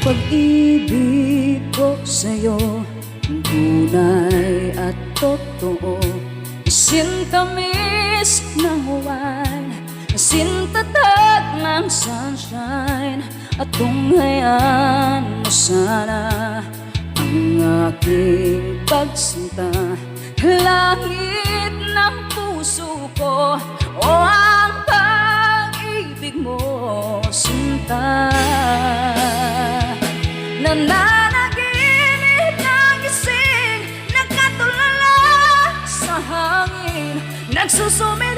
pag-ibig ko sa'yo, ang tunay at totoo. Sintamis ng wine, sintatag ng sunshine, at tunghayan mo sana ang aking pagsinta. Langit ng puso ko, o ang pag-ibig mo, sinta. Nananaginip na gising, nagkatulala sa hangin, nagsusumil